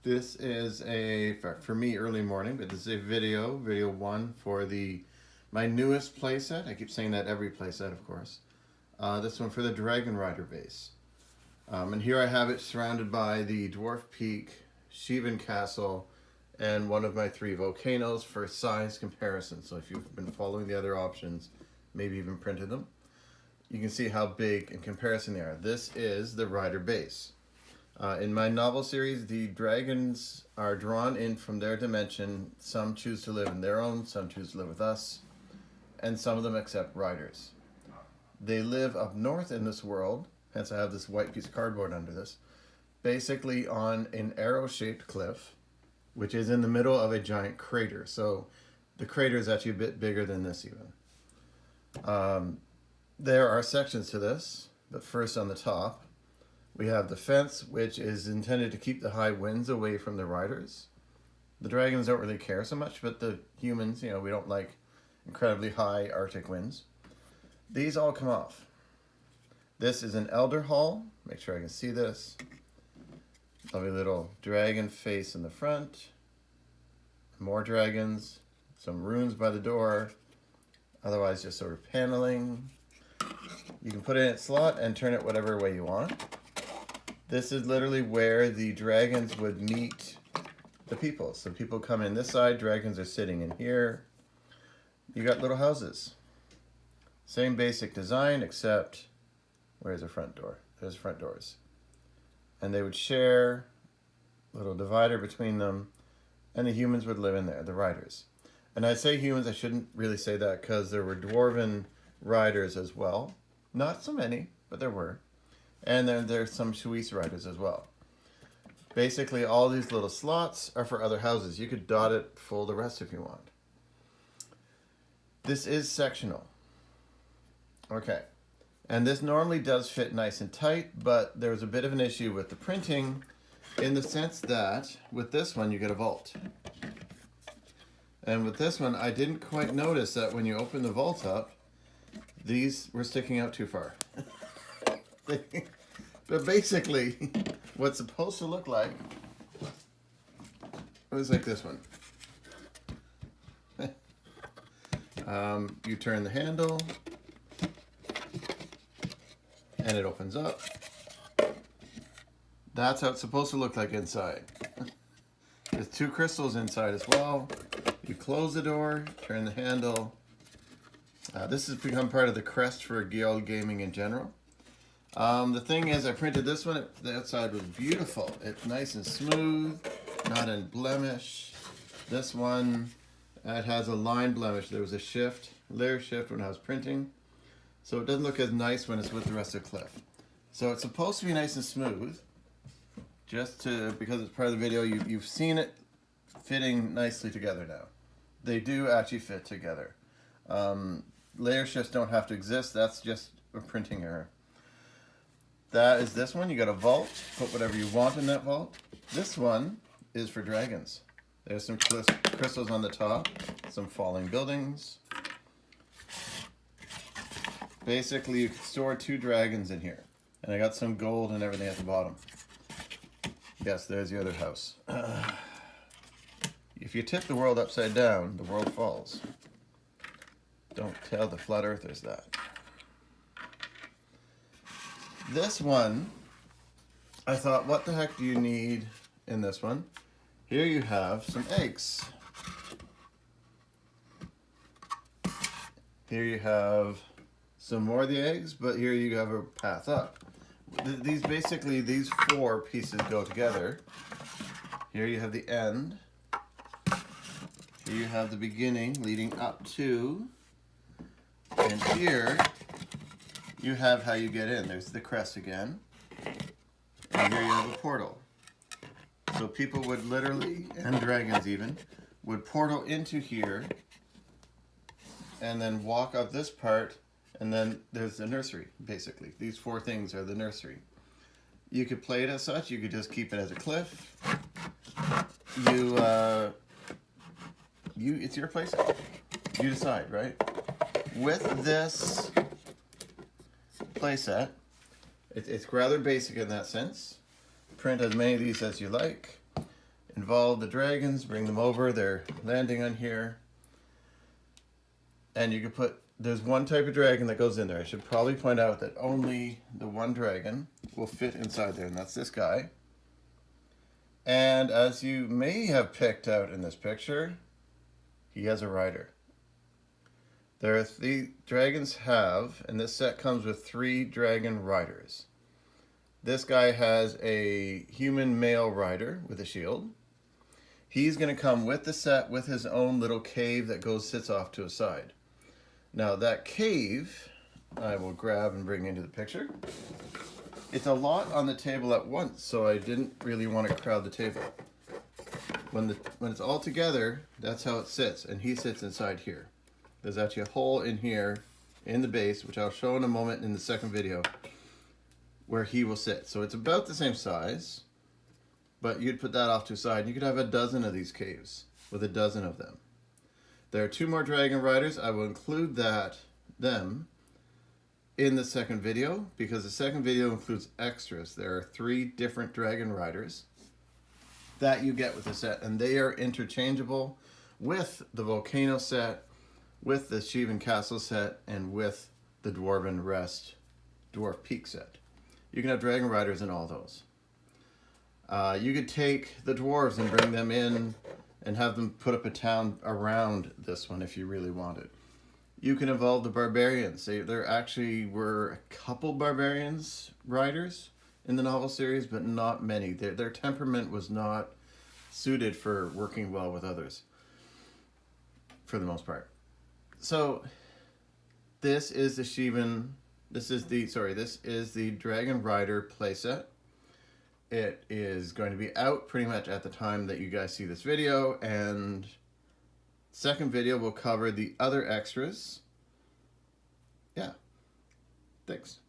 This is for me, early morning, but this is a video 1 for my newest playset. I keep saying that every playset, of course. This one for the Dragon Rider Base. And here I have it surrounded by the Dwarf Peak, Shivan Castle, and one of my 3 volcanoes for size comparison. So if you've been following the other options, maybe even printed them, you can see how big in comparison they are. This is the Rider Base. In my novel series, the dragons are drawn in from their dimension. Some choose to live in their own, some choose to live with us, and some of them accept riders. They live up north in this world, hence I have this white piece of cardboard under this, basically on an arrow-shaped cliff, which is in the middle of a giant crater. So the crater is actually a bit bigger than this even. There are sections to this, but first on the top, we have the fence, which is intended to keep the high winds away from the riders. The dragons don't really care so much, but the humans, we don't like incredibly high Arctic winds. These all come off. This is an elder hall. Make sure I can see this. Lovely little dragon face in the front. More dragons. Some runes by the door. Otherwise just sort of paneling. You can put it in its slot and turn it whatever way you want. This is literally where the dragons would meet the people. So people come in this side, dragons are sitting in here. You got little houses. Same basic design, except where's the front door? There's front doors. And they would share a little divider between them, and the humans would live in there, the riders. And I say humans, I shouldn't really say that because there were dwarven riders as well. Not so many, but there were. And then there's some Swiss riders as well. Basically, all these little slots are for other houses. You could dot it full the rest if you want. This is sectional. Okay. And this normally does fit nice and tight, but there's a bit of an issue with the printing in the sense that with this one, you get a vault. And with this one, I didn't quite notice that when you open the vault up, these were sticking out too far. But basically, what's supposed to look like is like this one. You turn the handle, and it opens up. That's how it's supposed to look like inside. There's 2 crystals inside as well. You close the door, turn the handle. This has become part of the crest for guild gaming in general. The thing is, I printed this one. The outside was beautiful. It's nice and smooth, not a blemish. This one, it has a line blemish. There was a shift, layer shift when I was printing. So it doesn't look as nice when it's with the rest of the cliff. So it's supposed to be nice and smooth, because it's part of the video, you've seen it fitting nicely together now. They do actually fit together. Layer shifts don't have to exist. That's just a printing error. That is this one. You got a vault. Put whatever you want in that vault. This one is for dragons. There's some crystals on the top, some falling buildings. Basically, you can store 2 dragons in here. And I got some gold and everything at the bottom. Yes, there's the other house. If you tip the world upside down, the world falls. Don't tell the flat earthers that. This one, I thought, what the heck do you need in this one? Here you have some eggs. Here you have some more of the eggs, but here you have a path up. These 4 pieces go together. Here you have the end. Here you have the beginning leading up to. And here you have how you get in. There's the crest again. And here you have a portal. So people would literally, and dragons even, would portal into here and then walk up this part, and then there's the nursery, basically. These 4 things are the nursery. You could play it as such. You could just keep it as a cliff. It's your place. You decide, right? With this playset, it's rather basic in that sense. Print as many of these as you like. involve the dragons, bring them over, they're landing on here. And you can put, there's one type of dragon that goes in there. I should probably point out that only the one dragon will fit inside there, and that's this guy. And as you may have picked out in this picture, he has a rider. The dragons have, and this set comes with 3 dragon riders. This guy has a human male rider with a shield. He's going to come with the set with his own little cave that sits off to a side. Now that cave, I will grab and bring into the picture. It's a lot on the table at once, so I didn't really want to crowd the table. When it's all together, that's how it sits, and he sits inside here. There's actually a hole in here in the base, which I'll show in a moment in the second video, where he will sit. So it's about the same size, but you'd put that off to the side, and you could have a dozen of these caves with a dozen of them. There are 2 more dragon riders. I will include them in the second video, because the second video includes extras. There are 3 different dragon riders that you get with the set, and they are interchangeable with the volcano set, with the Shivan Castle set, and with the Dwarven Rest Dwarf Peak set. You can have dragon riders in all those. You could take the dwarves and bring them in and have them put up a town around this one if you really wanted. You can evolve the barbarians. There actually were a couple barbarians riders in the novel series, but not many. Their temperament was not suited for working well with others, for the most part. So this is the Dragon Rider playset. It is going to be out pretty much at the time that you guys see this video, and second video will cover the other extras. Yeah, thanks.